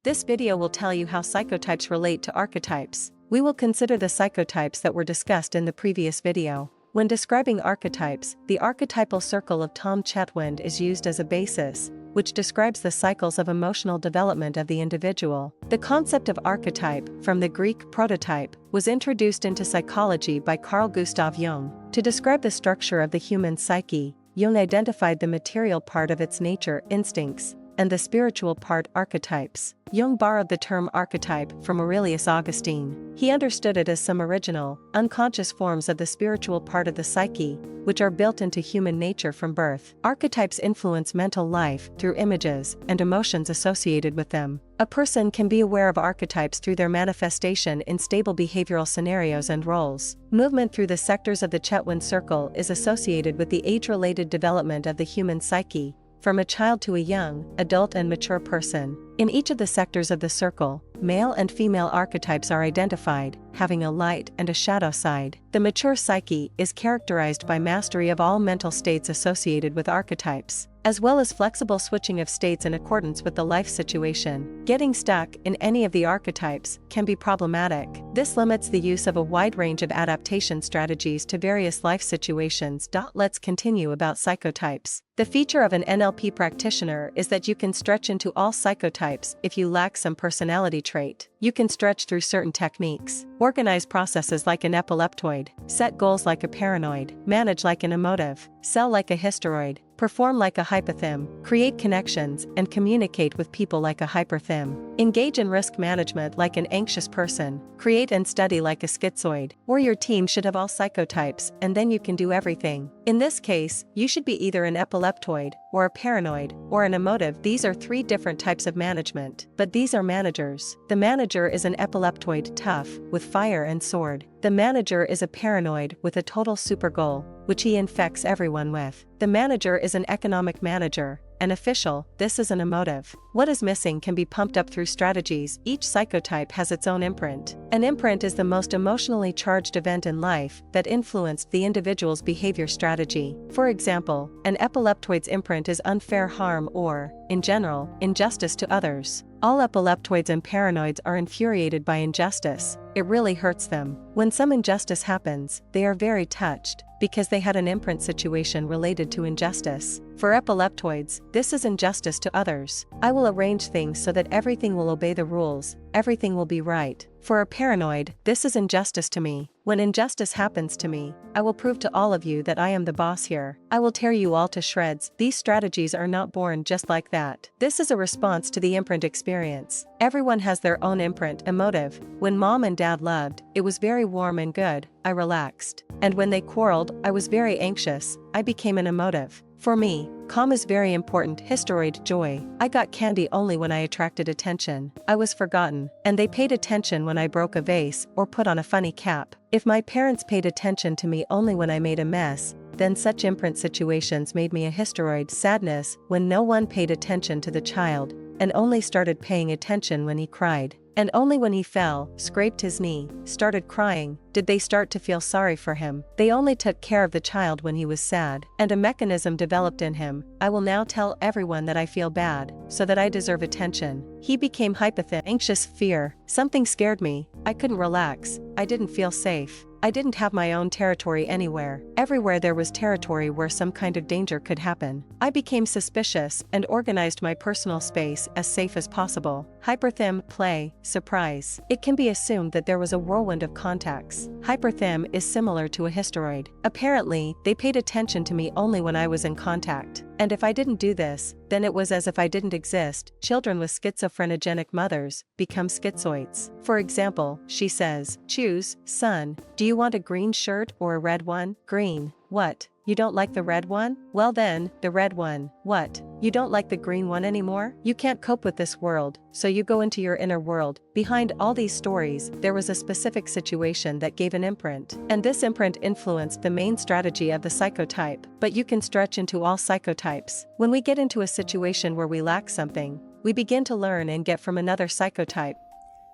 This video will tell you how psychotypes relate to archetypes. We will consider the psychotypes that were discussed in the previous video. When describing archetypes, the archetypal circle of Tom Chetwynd is used as a basis, which describes the cycles of emotional development of the individual. The concept of archetype, from the Greek prototype, was introduced into psychology by Carl Gustav Jung. To describe the structure of the human psyche, Jung identified the material part of its nature, instincts, and the spiritual part, archetypes. Jung borrowed the term archetype from Aurelius Augustine. He understood it as some original, unconscious forms of the spiritual part of the psyche, which are built into human nature from birth. Archetypes influence mental life through images and emotions associated with them. A person can be aware of archetypes through their manifestation in stable behavioral scenarios and roles. Movement through the sectors of the Chetwynd circle is associated with the age-related development of the human psyche, from a child to a young, adult and mature person. In each of the sectors of the circle, male and female archetypes are identified, having a light and a shadow side. The mature psyche is characterized by mastery of all mental states associated with archetypes, as well as flexible switching of states in accordance with the life situation. Getting stuck in any of the archetypes can be problematic. This limits the use of a wide range of adaptation strategies to various life situations. Let's continue about psychotypes. The feature of an NLP practitioner is that you can stretch into all psychotypes if you lack some personality trait. You can stretch through certain techniques, organize processes like an epileptoid, set goals like a paranoid, manage like an emotive, sell like a hysteroid, perform like a hypothyme, create connections and communicate with people like a hyperthyme, engage in risk management like an anxious person, create and study like a schizoid. Or your team should have all psychotypes, and then you can do everything. In this case, you should be either an epileptoid, or a paranoid, or an emotive. These are three different types of management, but these are managers. The manager is an epileptoid, tough, with fire and sword. The manager is a paranoid with a total super goal, which he infects everyone with. The manager is an economic manager, an official. This is an emotive. What is missing can be pumped up through strategies. Each psychotype has its own imprint. An imprint is the most emotionally charged event in life that influenced the individual's behavior strategy. For example, an epileptoid's imprint is unfair harm or, in general, injustice to others. All epileptoids and paranoids are infuriated by injustice. It really hurts them. When some injustice happens, they are very touched, because they had an imprint situation related to injustice. For epileptoids, this is injustice to others. I will arrange things so that everything will obey the rules, everything will be right. For a paranoid, this is injustice to me. When injustice happens to me, I will prove to all of you that I am the boss here. I will tear you all to shreds. These strategies are not born just like that. This is a response to the imprint experience. Everyone has their own imprint. Emotive. When mom and dad loved, it was very warm and good. I relaxed. And when they quarreled, I was very anxious. I became an emotive. For me, calm is very important. Hysteroid, joy. I got candy only when I attracted attention. I was forgotten, and they paid attention when I broke a vase or put on a funny cap. If my parents paid attention to me only when I made a mess, then such imprint situations made me a hysteroid. Sadness, when no one paid attention to the child, and only started paying attention when he cried. And only when he fell, scraped his knee, started crying, did they start to feel sorry for him. They only took care of the child when he was sad. And a mechanism developed in him. I will now tell everyone that I feel bad, so that I deserve attention. He became hypothyme, anxious, fear. Something scared me. I couldn't relax. I didn't feel safe. I didn't have my own territory anywhere. Everywhere there was territory where some kind of danger could happen. I became suspicious and organized my personal space as safe as possible. Hyperthyme, play, surprise. It can be assumed that there was a whirlwind of contacts. Hyperthyme is similar to a hysteroid. Apparently, they paid attention to me only when I was in contact. And if I didn't do this, then it was as if I didn't exist. Children with schizophrenic mothers become schizoids. For example, she says, choose, son, do you want a green shirt or a red one? Green. What? You don't like the red one? Well then, the red one. What? You don't like the green one anymore? You can't cope with this world, so you go into your inner world. Behind all these stories, there was a specific situation that gave an imprint. And this imprint influenced the main strategy of the psychotype. But you can stretch into all psychotypes. When we get into a situation where we lack something, we begin to learn and get from another psychotype.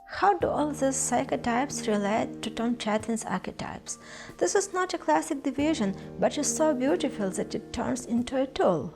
How do all these psychotypes relate to Tom Chetwynd's archetypes? This is not a classic division, but is so beautiful that it turns into a tool.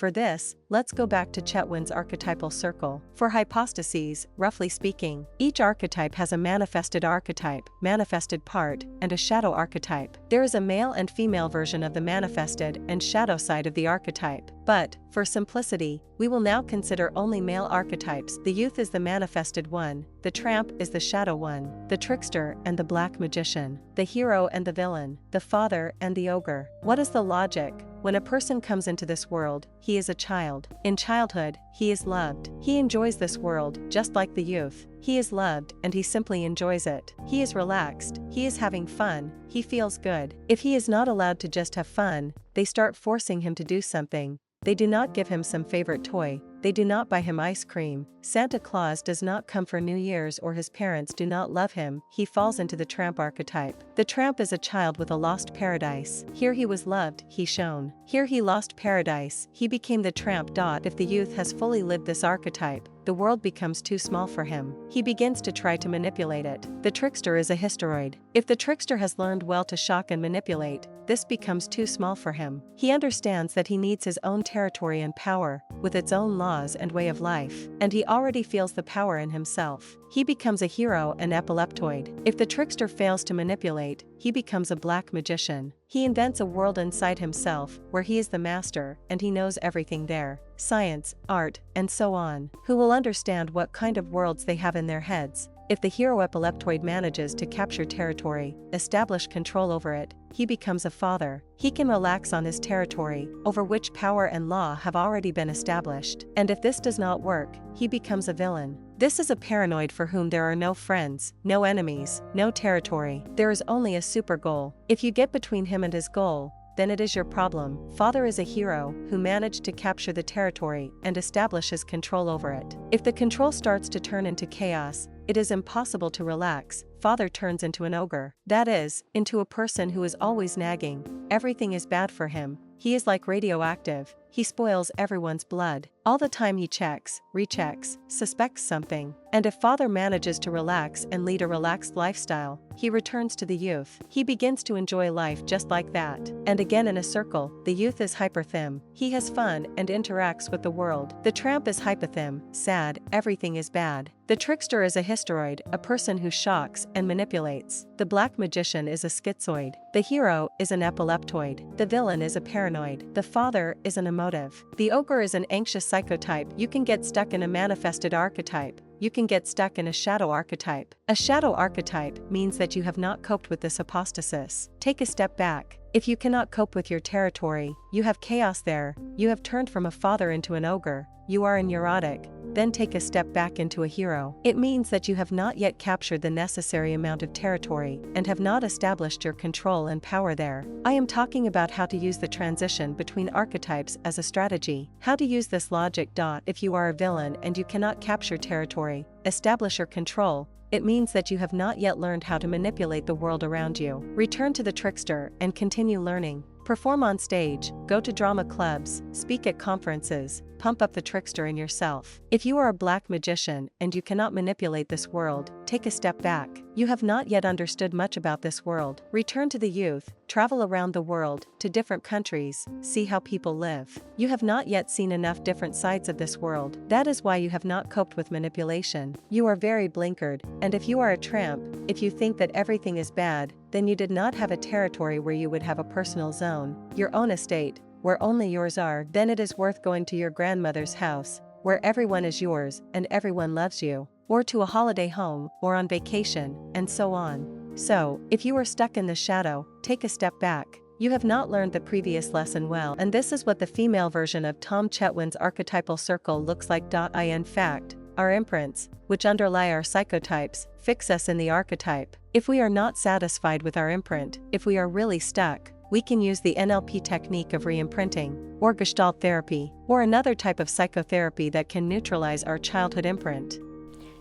For this, let's go back to Chetwynd's archetypal circle. For hypostases, roughly speaking, each archetype has a manifested archetype, manifested part, and a shadow archetype. There is a male and female version of the manifested and shadow side of the archetype. But, for simplicity, we will now consider only male archetypes. The youth is the manifested one, the tramp is the shadow one, the trickster and the black magician, the hero and the villain, the father and the ogre. What is the logic? When a person comes into this world, he is a child. In childhood, he is loved. He enjoys this world, just like the youth. He is loved and he simply enjoys it. He is relaxed, he is having fun, he feels good. If he is not allowed to just have fun, they start forcing him to do something. They do not give him some favorite toy. They do not buy him ice cream. Santa Claus does not come for New Year's, or his parents do not love him. He falls into the tramp archetype. The tramp is a child with a lost paradise. Here he was loved, he shone. Here he lost paradise, he became the tramp. If the youth has fully lived this archetype, the world becomes too small for him. He begins to try to manipulate it. The trickster is a hysteroid. If the trickster has learned well to shock and manipulate, this becomes too small for him. He understands that he needs his own territory and power, with its own laws and way of life, and he already feels the power in himself. He becomes a hero and epileptoid. If the trickster fails to manipulate, he becomes a black magician. He invents a world inside himself, where he is the master, and he knows everything there. Science, art, and so on. Who will understand what kind of worlds they have in their heads? If the hero epileptoid manages to capture territory, establish control over it, he becomes a father. He can relax on his territory, over which power and law have already been established. And if this does not work, he becomes a villain. This is a paranoid for whom there are no friends, no enemies, no territory. There is only a super goal. If you get between him and his goal, then it is your problem. Father is a hero who managed to capture the territory and establishes control over it. If the control starts to turn into chaos, it is impossible to relax. Father turns into an ogre. That is, into a person who is always nagging. Everything is bad for him. He is like radioactive. He spoils everyone's blood. All the time he checks, rechecks, suspects something. And if father manages to relax and lead a relaxed lifestyle, he returns to the youth. He begins to enjoy life just like that. And again in a circle, the youth is hyperthym. He has fun and interacts with the world. The tramp is hypothym, sad, everything is bad. The trickster is a hysteroid, a person who shocks and manipulates. The black magician is a schizoid. The hero is an epileptoid. The villain is a paranoid. The father is an emotive. The ogre is an anxious psychotype. You can get stuck in a manifested archetype. You can get stuck in a shadow archetype. A shadow archetype means that you have not coped with this apostasis. Take a step back. If you cannot cope with your territory, you have chaos there, you have turned from a father into an ogre, you are a neurotic, then take a step back into a hero. It means that you have not yet captured the necessary amount of territory and have not established your control and power there. I am talking about how to use the transition between archetypes as a strategy. How to use this logic. If you are a villain and you cannot capture territory, establish or control, it means that you have not yet learned how to manipulate the world around you. Return to the trickster and continue learning. Perform on stage, go to drama clubs, speak at conferences, pump up the trickster in yourself. If you are a black magician and you cannot manipulate this world, take a step back. You have not yet understood much about this world. Return to the youth, travel around the world, to different countries, see how people live. You have not yet seen enough different sides of this world. That is why you have not coped with manipulation. You are very blinkered, and if you are a tramp, if you think that everything is bad, then you did not have a territory where you would have a personal zone, your own estate, where only yours are. Then it is worth going to your grandmother's house, where everyone is yours and everyone loves you, or to a holiday home, or on vacation, and so on. So, if you are stuck in the shadow, take a step back. You have not learned the previous lesson well, and this is what the female version of Tom Chetwynd's archetypal circle looks like. In fact, our imprints, which underlie our psychotypes, fix us in the archetype. If we are not satisfied with our imprint, if we are really stuck, we can use the NLP technique of re-imprinting, or Gestalt therapy, or another type of psychotherapy that can neutralize our childhood imprint.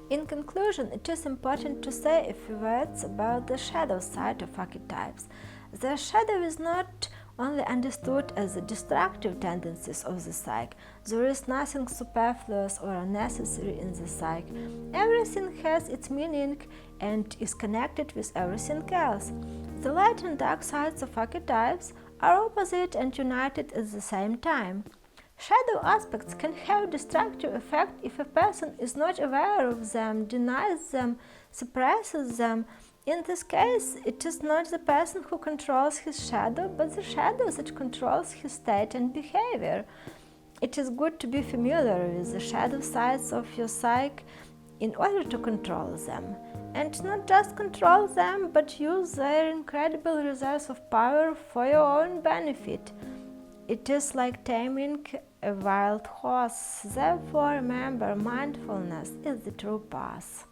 In conclusion, it is important to say a few words about the shadow side of archetypes. The shadow is not only understood as the destructive tendencies of the psyche. There is nothing superfluous or unnecessary in the psyche. Everything has its meaning and is connected with everything else. The light and dark sides of archetypes are opposite and united at the same time. Shadow aspects can have destructive effect if a person is not aware of them, denies them, suppresses them. In this case, it is not the person who controls his shadow, but the shadow that controls his state and behavior. It is good to be familiar with the shadow sides of your psyche in order to control them. And not just control them, but use their incredible reserves of power for your own benefit. It is like taming a wild horse. Therefore, remember, mindfulness is the true path.